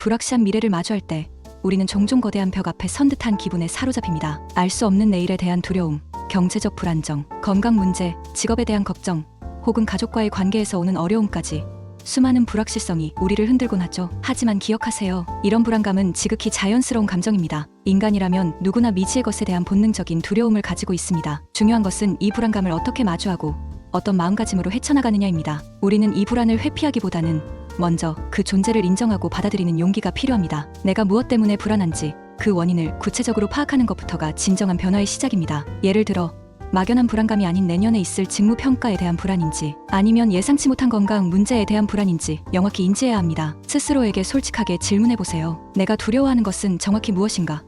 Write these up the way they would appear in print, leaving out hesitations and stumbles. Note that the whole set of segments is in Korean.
불확실한 미래를 마주할 때 우리는 종종 거대한 벽 앞에 선 듯한 기분에 사로잡힙니다. 알 수 없는 내일에 대한 두려움, 경제적 불안정, 건강 문제, 직업에 대한 걱정, 혹은 가족과의 관계에서 오는 어려움까지 수많은 불확실성이 우리를 흔들곤 하죠. 하지만 기억하세요. 이런 불안감은 지극히 자연스러운 감정입니다. 인간이라면 누구나 미지의 것에 대한 본능적인 두려움을 가지고 있습니다. 중요한 것은 이 불안감을 어떻게 마주하고 어떤 마음가짐으로 헤쳐나가느냐입니다. 우리는 이 불안을 회피하기보다는 먼저 그 존재를 인정하고 받아들이는 용기가 필요합니다. 내가 무엇 때문에 불안한지 그 원인을 구체적으로 파악하는 것부터가 진정한 변화의 시작입니다. 예를 들어 막연한 불안감이 아닌 내년에 있을 직무 평가에 대한 불안인지, 아니면 예상치 못한 건강 문제에 대한 불안인지 명확히 인지해야 합니다. 스스로에게 솔직하게 질문해보세요. 내가 두려워하는 것은 정확히 무엇인가?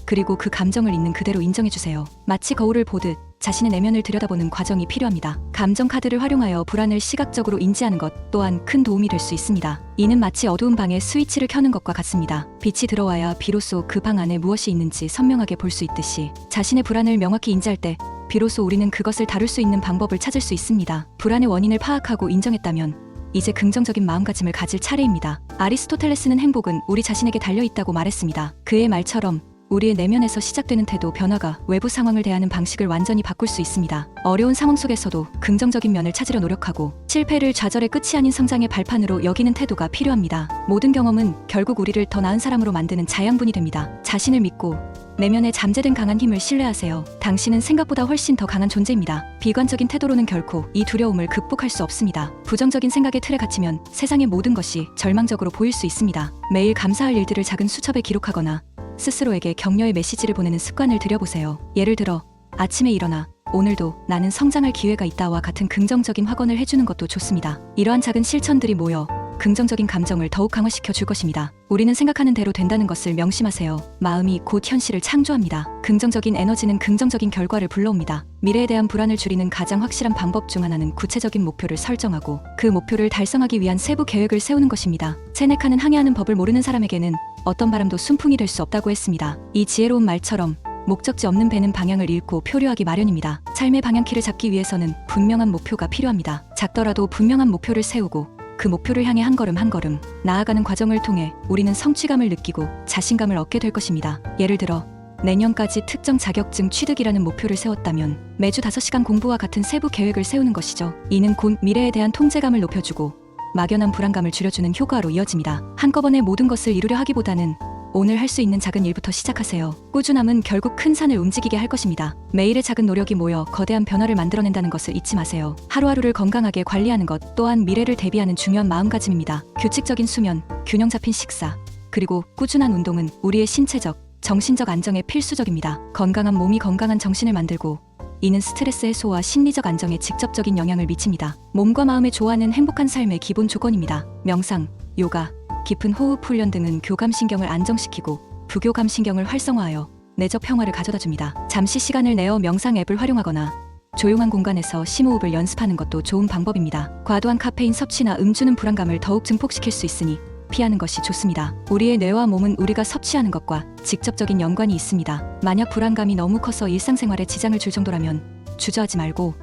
그리고 그 감정을 있는 그대로 인정해주세요. 마치 거울을 보듯 자신의 내면을 들여다보는 과정이 필요합니다. 감정 카드를 활용하여 불안을 시각적으로 인지하는 것 또한 큰 도움이 될 수 있습니다. 이는 마치 어두운 방에 스위치를 켜는 것과 같습니다. 빛이 들어와야 비로소 그 방 안에 무엇이 있는지 선명하게 볼 수 있듯이, 자신의 불안을 명확히 인지할 때 비로소 우리는 그것을 다룰 수 있는 방법을 찾을 수 있습니다. 불안의 원인을 파악하고 인정했다면 이제 긍정적인 마음가짐을 가질 차례입니다. 아리스토텔레스는 행복은 우리 자신에게 달려있다고 말했습니다. 그의 말처럼 우리의 내면에서 시작되는 태도 변화가 외부 상황을 대하는 방식을 완전히 바꿀 수 있습니다. 어려운 상황 속에서도 긍정적인 면을 찾으려 노력하고 실패를 좌절의 끝이 아닌 성장의 발판으로 여기는 태도가 필요합니다. 모든 경험은 결국 우리를 더 나은 사람으로 만드는 자양분이 됩니다. 자신을 믿고 내면에 잠재된 강한 힘을 신뢰하세요. 당신은 생각보다 훨씬 더 강한 존재입니다. 비관적인 태도로는 결코 이 두려움을 극복할 수 없습니다. 부정적인 생각의 틀에 갇히면 세상의 모든 것이 절망적으로 보일 수 있습니다. 매일 감사할 일들을 작은 수첩에 기록하거나 스스로에게 격려의 메시지를 보내는 습관을 들여보세요. 예를 들어 아침에 일어나 오늘도 나는 성장할 기회가 있다와 같은 긍정적인 확언을 해주는 것도 좋습니다. 이러한 작은 실천들이 모여 긍정적인 감정을 더욱 강화시켜 줄 것입니다. 우리는 생각하는 대로 된다는 것을 명심하세요. 마음이 곧 현실을 창조합니다. 긍정적인 에너지는 긍정적인 결과를 불러옵니다. 미래에 대한 불안을 줄이는 가장 확실한 방법 중 하나는 구체적인 목표를 설정하고 그 목표를 달성하기 위한 세부 계획을 세우는 것입니다. 세네카는 항해하는 법을 모르는 사람에게는 어떤 바람도 순풍이 될 수 없다고 했습니다. 이 지혜로운 말처럼 목적지 없는 배는 방향을 잃고 표류하기 마련입니다. 삶의 방향키를 잡기 위해서는 분명한 목표가 필요합니다. 작더라도 분명한 목표를 세우고 그 목표를 향해 한 걸음 한 걸음 나아가는 과정을 통해 우리는 성취감을 느끼고 자신감을 얻게 될 것입니다. 예를 들어 내년까지 특정 자격증 취득이라는 목표를 세웠다면 매주 5시간 공부와 같은 세부 계획을 세우는 것이죠. 이는 곧 미래에 대한 통제감을 높여주고 막연한 불안감을 줄여주는 효과로 이어집니다. 한꺼번에 모든 것을 이루려 하기보다는 오늘 할 수 있는 작은 일부터 시작하세요. 꾸준함은 결국 큰 산을 움직이게 할 것입니다. 매일의 작은 노력이 모여 거대한 변화를 만들어낸다는 것을 잊지 마세요. 하루하루를 건강하게 관리하는 것 또한 미래를 대비하는 중요한 마음가짐입니다. 규칙적인 수면, 균형 잡힌 식사, 그리고 꾸준한 운동은 우리의 신체적, 정신적 안정에 필수적입니다. 건강한 몸이 건강한 정신을 만들고 이는 스트레스 해소와 심리적 안정에 직접적인 영향을 미칩니다. 몸과 마음의 조화는 행복한 삶의 기본 조건입니다. 명상, 요가, 깊은 호흡 훈련 등은 교감신경을 안정시키고 부교감신경을 활성화하여 내적 평화를 가져다 줍니다. 잠시 시간을 내어 명상 앱을 활용하거나 조용한 공간에서 심호흡을 연습하는 것도 좋은 방법입니다. 과도한 카페인 섭취나 음주는 불안감을 더욱 증폭시킬 수 있으니 피하는 것이 좋습니다. 우리의 뇌와 몸은 우리가 섭취하는 것과 직접적인 연관이 있습니다. 만약 불안감이 너무 커서 일상생활에 지장을 줄 정도라면 주저하지 말고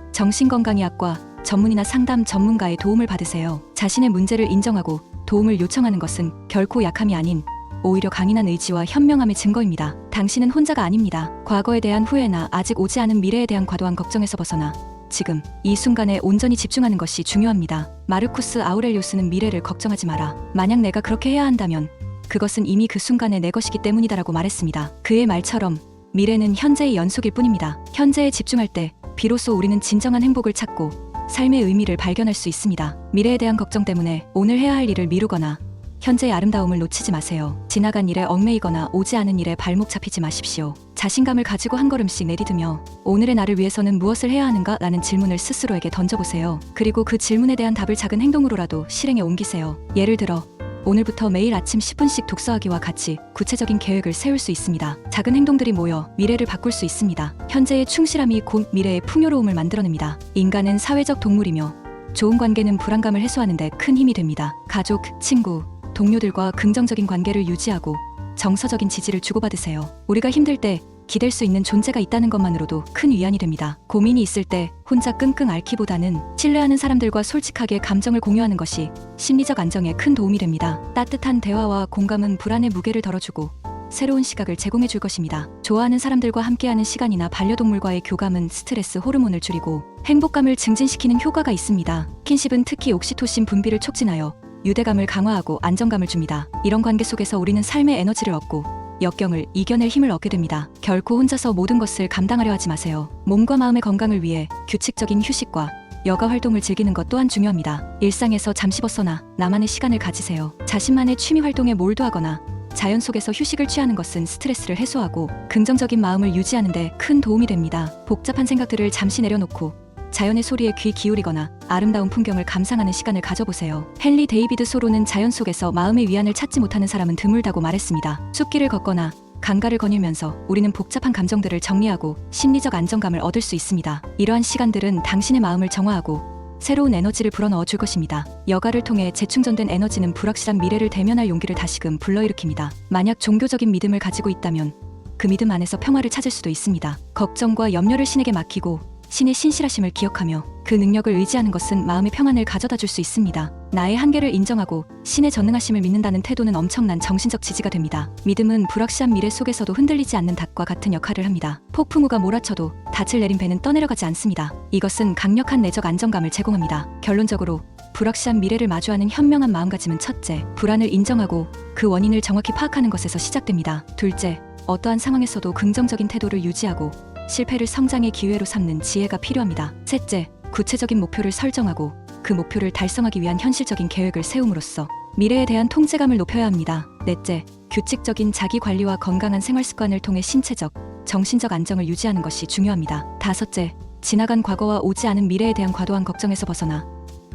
정신건강의학과 전문의나 상담 전문가의 도움을 받으세요. 자신의 문제를 인정하고 도움을 요청하는 것은 결코 약함이 아닌 오히려 강인한 의지와 현명함의 증거입니다. 당신은 혼자가 아닙니다. 과거에 대한 후회나 아직 오지 않은 미래에 대한 과도한 걱정에서 벗어나 지금 이 순간에 온전히 집중하는 것이 중요합니다. 마르쿠스 아우렐리우스는 미래를 걱정하지 마라. 만약 내가 그렇게 해야 한다면 그것은 이미 그 순간에 내 것이기 때문이다라고 말했습니다. 그의 말처럼 미래는 현재의 연속일 뿐입니다. 현재에 집중할 때 비로소 우리는 진정한 행복을 찾고 삶의 의미를 발견할 수 있습니다. 미래에 대한 걱정 때문에 오늘 해야 할 일을 미루거나 현재의 아름다움을 놓치지 마세요. 지나간 일에 얽매이거나 오지 않은 일에 발목 잡히지 마십시오. 자신감을 가지고 한 걸음씩 내디디며 오늘의 나를 위해서는 무엇을 해야 하는가? 라는 질문을 스스로에게 던져보세요. 그리고 그 질문에 대한 답을 작은 행동으로라도 실행에 옮기세요. 예를 들어 오늘부터 매일 아침 10분씩 독서하기와 같이 구체적인 계획을 세울 수 있습니다. 작은 행동들이 모여 미래를 바꿀 수 있습니다. 현재의 충실함이 곧 미래의 풍요로움을 만들어냅니다. 인간은 사회적 동물이며 좋은 관계는 불안감을 해소하는 데 큰 힘이 됩니다. 가족, 친구, 동료들과 긍정적인 관계를 유지하고 정서적인 지지를 주고받으세요. 우리가 힘들 때 기댈 수 있는 존재가 있다는 것만으로도 큰 위안이 됩니다. 고민이 있을 때 혼자 끙끙 앓기보다는 신뢰하는 사람들과 솔직하게 감정을 공유하는 것이 심리적 안정에 큰 도움이 됩니다. 따뜻한 대화와 공감은 불안의 무게를 덜어주고 새로운 시각을 제공해 줄 것입니다. 좋아하는 사람들과 함께하는 시간이나 반려동물과의 교감은 스트레스 호르몬을 줄이고 행복감을 증진시키는 효과가 있습니다. 스킨십은 특히 옥시토신 분비를 촉진하여 유대감을 강화하고 안정감을 줍니다. 이런 관계 속에서 우리는 삶의 에너지를 얻고 역경을 이겨낼 힘을 얻게 됩니다. 결코 혼자서 모든 것을 감당하려 하지 마세요. 몸과 마음의 건강을 위해 규칙적인 휴식과 여가 활동을 즐기는 것 또한 중요합니다. 일상에서 잠시 벗어나 나만의 시간을 가지세요. 자신만의 취미 활동에 몰두하거나 자연 속에서 휴식을 취하는 것은 스트레스를 해소하고 긍정적인 마음을 유지하는 데 큰 도움이 됩니다. 복잡한 생각들을 잠시 내려놓고 자연의 소리에 귀 기울이거나 아름다운 풍경을 감상하는 시간을 가져보세요. 헨리 데이비드 소로는 자연 속에서 마음의 위안을 찾지 못하는 사람은 드물다고 말했습니다. 숲길을 걷거나 강가를 거닐면서 우리는 복잡한 감정들을 정리하고 심리적 안정감을 얻을 수 있습니다. 이러한 시간들은 당신의 마음을 정화하고 새로운 에너지를 불어넣어 줄 것입니다. 여가를 통해 재충전된 에너지는 불확실한 미래를 대면할 용기를 다시금 불러일으킵니다. 만약 종교적인 믿음을 가지고 있다면 그 믿음 안에서 평화를 찾을 수도 있습니다. 걱정과 염려를 신에게 맡기고 신의 신실하심을 기억하며 그 능력을 의지하는 것은 마음의 평안을 가져다 줄 수 있습니다. 나의 한계를 인정하고 신의 전능하심을 믿는다는 태도는 엄청난 정신적 지지가 됩니다. 믿음은 불확실한 미래 속에서도 흔들리지 않는 닭과 같은 역할을 합니다. 폭풍우가 몰아쳐도 닻을 내린 배는 떠내려가지 않습니다. 이것은 강력한 내적 안정감을 제공합니다. 결론적으로 불확실한 미래를 마주하는 현명한 마음가짐은 첫째, 불안을 인정하고 그 원인을 정확히 파악하는 것에서 시작됩니다. 둘째, 어떠한 상황에서도 긍정적인 태도를 유지하고 실패를 성장의 기회로 삼는 지혜가 필요합니다. 셋째, 구체적인 목표를 설정하고 그 목표를 달성하기 위한 현실적인 계획을 세움으로써 미래에 대한 통제감을 높여야 합니다. 넷째, 규칙적인 자기 관리와 건강한 생활 습관을 통해 신체적, 정신적 안정을 유지하는 것이 중요합니다. 다섯째, 지나간 과거와 오지 않은 미래에 대한 과도한 걱정에서 벗어나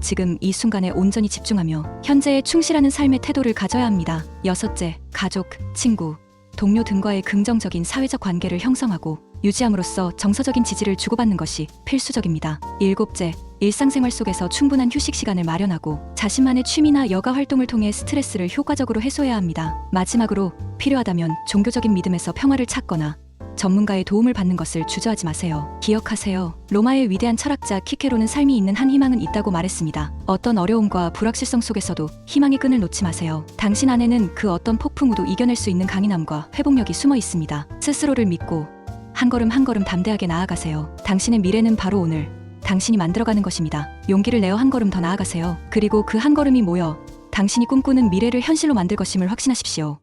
지금 이 순간에 온전히 집중하며 현재에 충실하는 삶의 태도를 가져야 합니다. 여섯째, 가족, 친구, 동료 등과의 긍정적인 사회적 관계를 형성하고 유지함으로써 정서적인 지지를 주고받는 것이 필수적입니다. 일곱째, 일상생활 속에서 충분한 휴식 시간을 마련하고 자신만의 취미나 여가 활동을 통해 스트레스를 효과적으로 해소해야 합니다. 마지막으로 필요하다면 종교적인 믿음에서 평화를 찾거나 전문가의 도움을 받는 것을 주저하지 마세요. 기억하세요. 로마의 위대한 철학자 키케로는 삶이 있는 한 희망은 있다고 말했습니다. 어떤 어려움과 불확실성 속에서도 희망의 끈을 놓지 마세요. 당신 안에는 그 어떤 폭풍우도 이겨낼 수 있는 강인함과 회복력이 숨어 있습니다. 스스로를 믿고 한 걸음 한 걸음 담대하게 나아가세요. 당신의 미래는 바로 오늘 당신이 만들어가는 것입니다. 용기를 내어 한 걸음 더 나아가세요. 그리고 그 한 걸음이 모여 당신이 꿈꾸는 미래를 현실로 만들 것임을 확신하십시오.